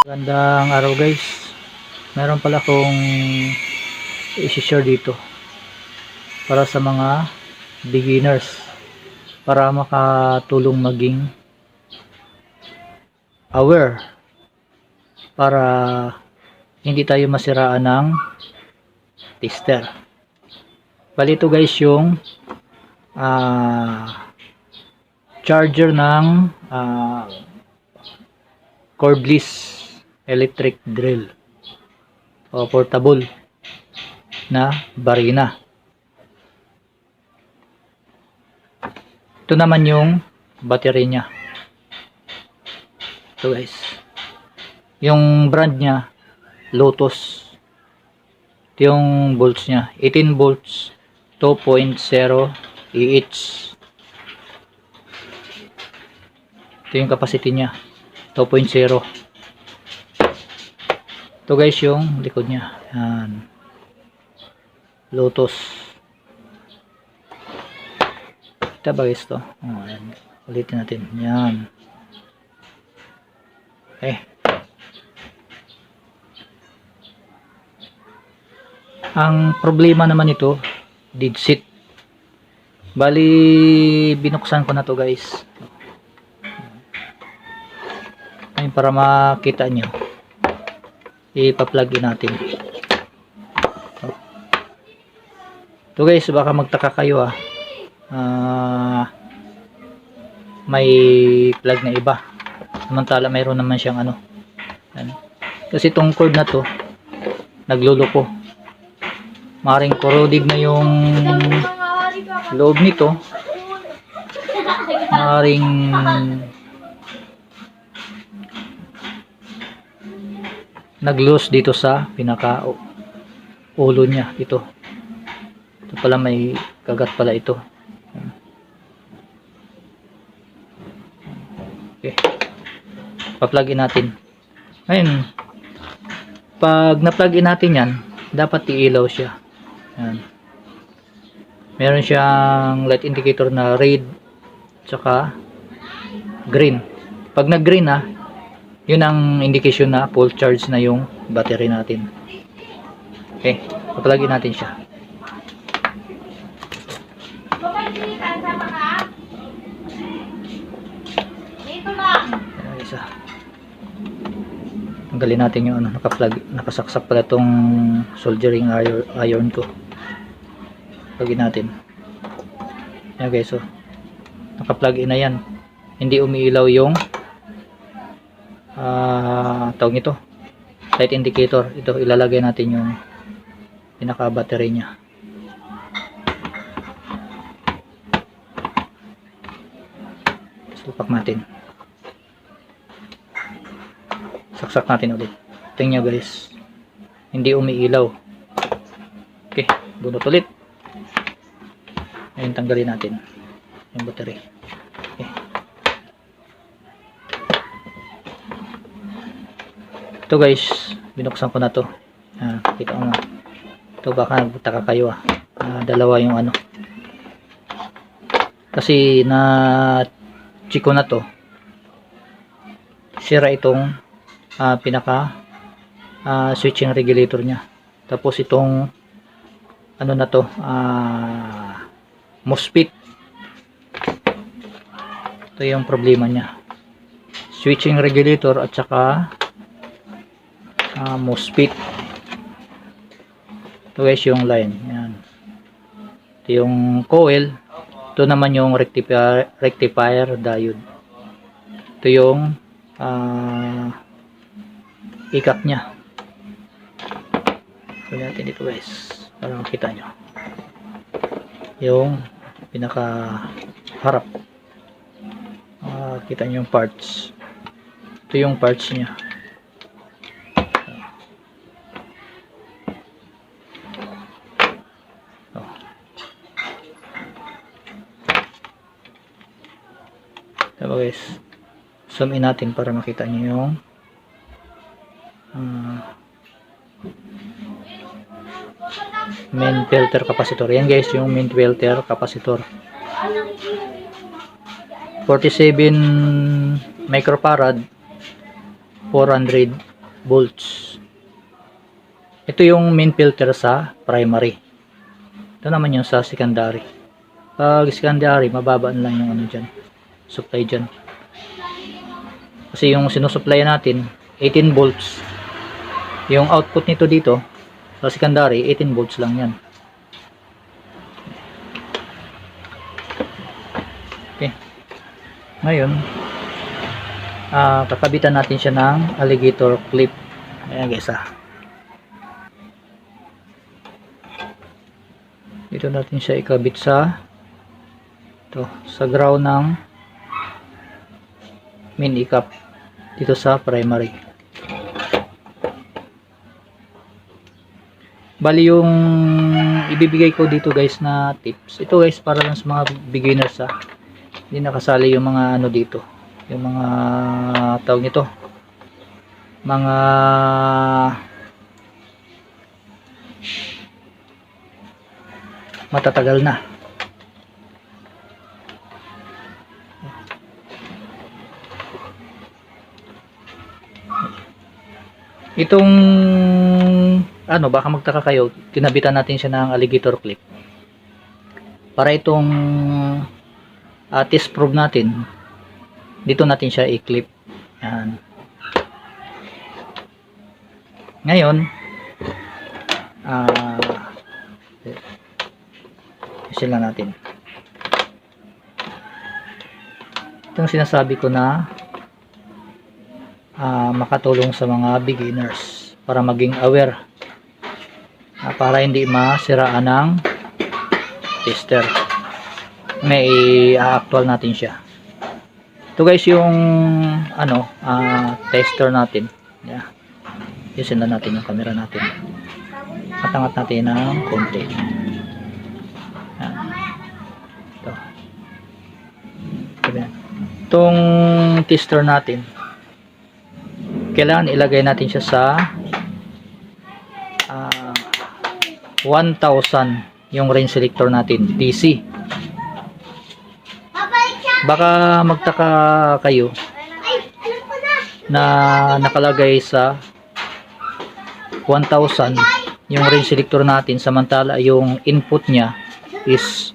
Magandang araw guys. Meron pala akong i-share dito para sa mga beginners, para makatulong maging aware, para hindi tayo masiraan ng tester. Bali ito guys yung charger ng cordless electric drill o portable na barina. Ito naman yung battery nya. Ito guys, yung brand nya Lotus. Ito yung volts nya, 18 volts 2.0 EH. Ito yung capacity nya, 2.0. Ito guys yung likod nya. Yan. Lotus. Ito ba guys to? Ayan. Ulitin natin. Yan. Okay. Ang problema naman ito, dead set. Bali, binuksan ko na to guys. Ayun, para makita nyo. Ipa-plug in natin. Ito guys, baka magtaka kayo may plug na iba, samantala mayroon naman siyang ano. Kasi itong cord na to nagluloko, maring corroded na yung loob nito, maring nag-loose dito sa pinaka ulo niya. Ito pala, may kagat pala ito. Okay, pa-plug in natin. Ngayon, pag na-plug in natin yan, dapat iilaw siya. Yan. Meron siyang light indicator na red tsaka green. Pag nag-green yun ang indication na full charge na yung battery natin. Okay, pa-plug in natin siya. Isa. Tanggalin natin yung nakasaksak pala tong soldering iron ko. Plugin natin. Ayan guys, so naka-plug in na yan. Hindi umiilaw yung tawag nito, light indicator. Ito, ilalagay natin yung pinaka battery nya. Supak natin, saksak natin ulit. Tingnan nyo guys, hindi umiilaw. Okay, bunot ulit. Ngayon tanggalin natin yung battery. Okay. Ito guys, binuksan ko na to. Kita mo na. Ito, baka nagtaka kayo dalawa yung ano. Kasi na chiko na to, sira itong pinaka switching regulator nya. Tapos itong ano na to, MOSFET. Ito yung problema nya, switching regulator at saka MOSFET. Ito guys yung line. Yan. Ito yung coil. Ito naman yung rectifier diode. Ito yung ikat nya. So natin dito guys, para makita nyo yung pinaka harap. Kita nyo yung parts. Ito yung parts nya. Diba guys, zoom in natin para makita nyo yung main filter capacitor. Yan guys, yung main filter capacitor, 47 microfarad 400 volts. Ito yung main filter sa primary. Ito naman yung sa secondary. Pag secondary, mababa na lang yung ano dyan, supply dyan. Kasi yung sinusupply natin 18 volts. Yung output nito dito sa secondary 18 volts lang yan. Okay. Ngayon, kakabitan natin siya ng alligator clip. Ayan guys, dito natin siya ikabit sa ground ng main ikap dito sa primary. Bali yung ibibigay ko dito guys na tips, ito guys para lang sa mga beginners, hindi nakasali yung mga ano dito, yung mga tawag nito, mga matatagal na. Itong ano, baka magtaka kayo, kinabitan natin siya ng alligator clip para itong test probe natin, dito natin siya i-clip. Yan. Ngayon sila natin itong sinasabi ko na makatulong sa mga beginners para maging aware, para hindi masiraan ng tester. May actual natin siya. Ito guys yung ano, tester natin. Yeah. Yusin na natin yung camera natin. Atangat natin ng konti. Itong tester natin, kailangan ilagay natin siya sa 1000 yung range selector natin, DC. Baka magtaka kayo na nakalagay sa 1000 yung range selector natin, samantala yung input niya is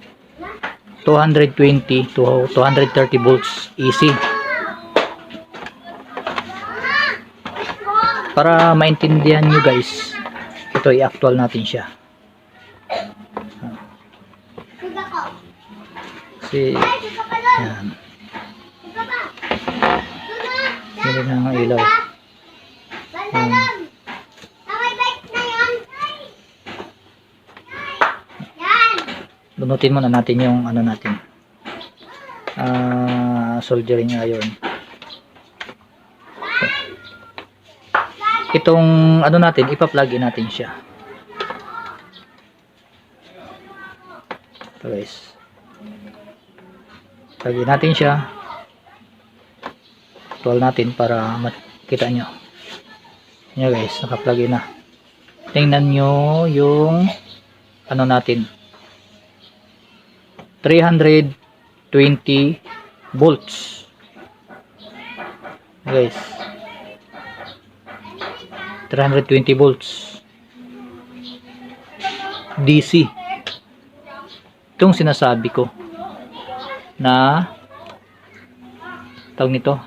220 to 230 volts AC. Para maintindihan nyo guys, ito i-actual natin siya. Kasi yan, hindi na ang ilaw. Bunutin muna natin yung ano natin, soldering iron. Itong ano natin, ipa-plug in natin siya. Ito guys, plug in natin siya, actual natin para makita nyo. Yan guys, naka-plug in na. Tingnan nyo yung ano natin, 320 volts guys, 320 volts DC. Itong sinasabi ko na tawag nito,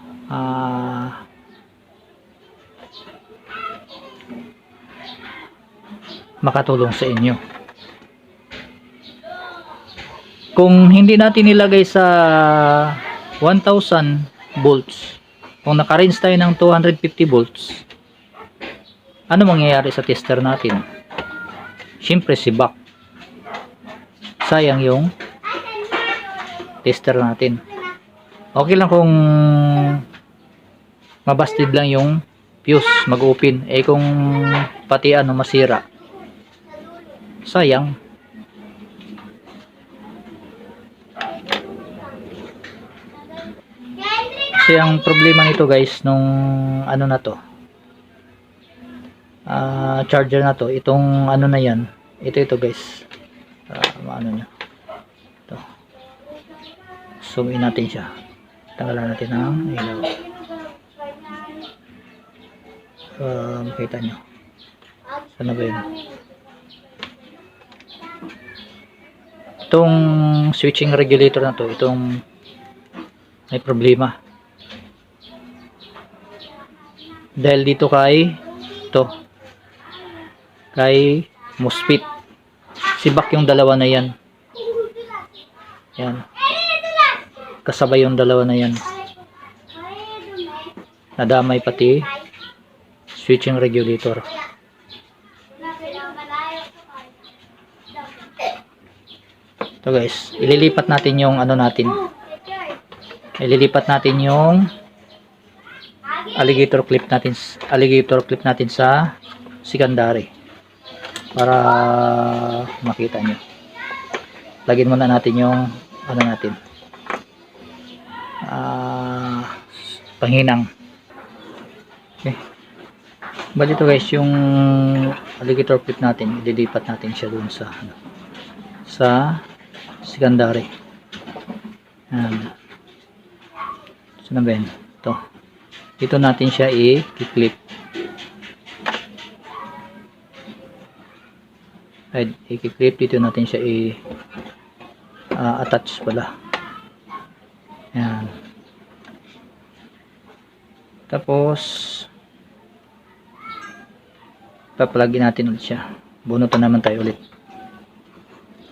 makatulong sa inyo. Kung hindi natin nilagay sa 1000 volts, kung naka-range tayo ng 250 volts, ano mangyayari sa tester natin? Siyempre sibak. Sayang yung tester natin. Okay lang kung mabastid lang yung fuse, mag-open. Eh kung pati ano masira, sayang. Kasi ang problema nito guys, nung ano na to, charger na to, itong ano na yan, ito guys, maano nyo ito, zoom in natin siya, tanggalan natin ang ilaw. makita nyo. Sana ba yun? Itong switching regulator na to, itong may problema. Dahil dito kay MOSFET. Sibak yung dalawa na yan. Yan. Kasabay yung dalawa na yan. Nadamay pati switching regulator. So guys, ililipat natin yung ano natin. Ililipat natin yung alligator clip natin sa secondary para makita nyo. Lagyan muna natin yung ano natin, panghinang. Okay. Bali ito guys, yung alligator clip natin, ililipat natin siya dun sa secondary. Saan ba yun? Ito. Dito natin siya i-clip. I-clip. Dito natin siya attach pala. Yan. Tapos paplagin natin ulit siya. Bunutan naman tayo ulit.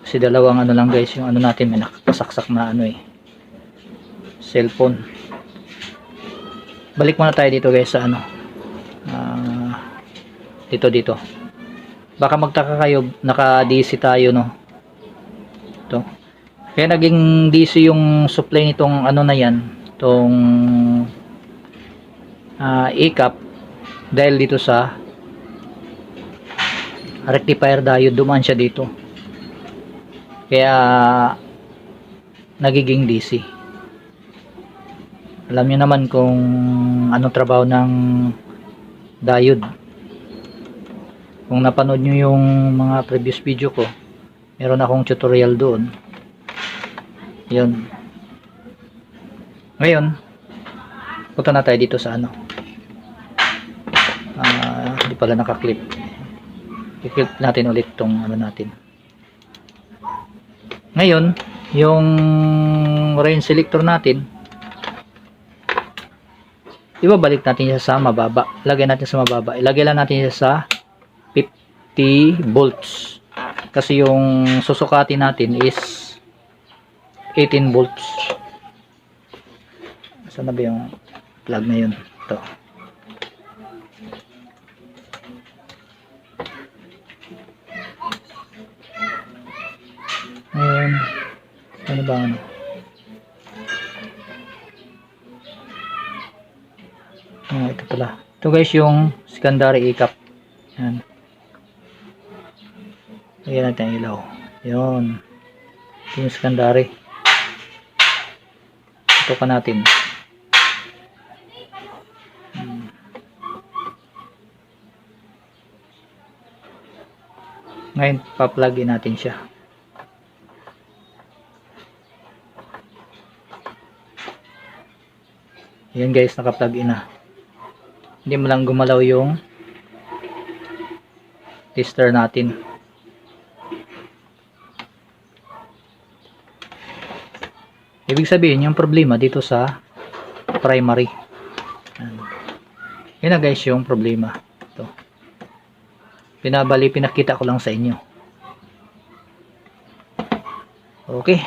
Kasi dalawang ano lang guys, yung ano natin may nakasaksak na ano cellphone. Balik muna tayo dito guys sa ano, dito baka magtaka kayo, naka DC tayo, no? Ito kaya naging DC yung supply nitong ano na yan, itong ECAP, dahil dito sa rectifier diode dumaan siya dito, kaya nagiging DC. Alam niyo naman kung anong trabaho ng diode. Kung napanood niyo yung mga previous video ko, meron akong tutorial doon. Yun. Ngayon, punta na tayo dito sa ano. Hindi pala nakaklip. I-clip natin ulit tong ano natin. Ngayon, yung range selector natin, ibabalik natin siya sa mababa. Lagay natin sa mababa. Ilagay lang natin siya sa 50 volts. Kasi yung susukatin natin is 18 volts. Saan na ba yung plug na yun? Ito. Ngayon, ano ba ano? Ito pala. Ito guys yung secondary ECAP. Yan. Lagyan natin ang ilaw. Yun. Ito yung secondary. Ito pa natin. Ngayon, pa-plugin natin siya. Yan guys, naka-plug in na. Hindi mo lang gumalaw yung tester natin. Ibig sabihin yung problema dito sa primary. Yan na guys yung problema. Ito. Pinakita ko lang sa inyo. Okay.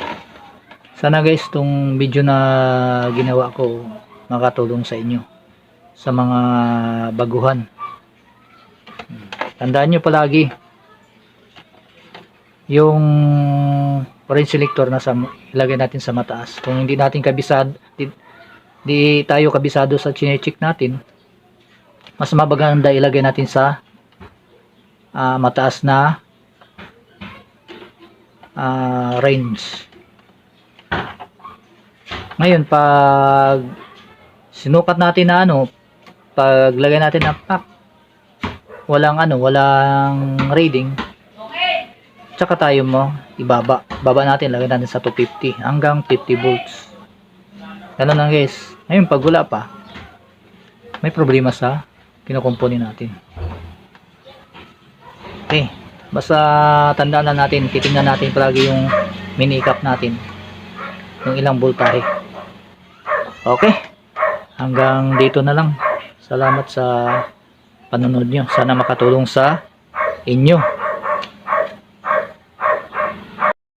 Sana guys tong video na ginawa ko makatulong sa inyo, sa mga baguhan. Tandaan nyo palagi yung range selector na ilagay natin sa mataas. Kung hindi natin kabisado, di tayo kabisado sa chine-check natin, mas mabaganda ilagay natin sa mataas na range. Ngayon pag sinukat natin na paglagay natin ng pack, walang reading, tsaka tayo baba natin, lagay natin sa 250 hanggang 50 volts. Ganun lang guys. Ngayon pag wala pa, may problema sa kinukumpuni natin. Okay, basta tandaan na natin, titingnan natin palagi yung mini cap natin, yung ilang voltahe. Okay, hanggang dito na lang. Salamat sa panonood nyo, sana makatulong sa inyo.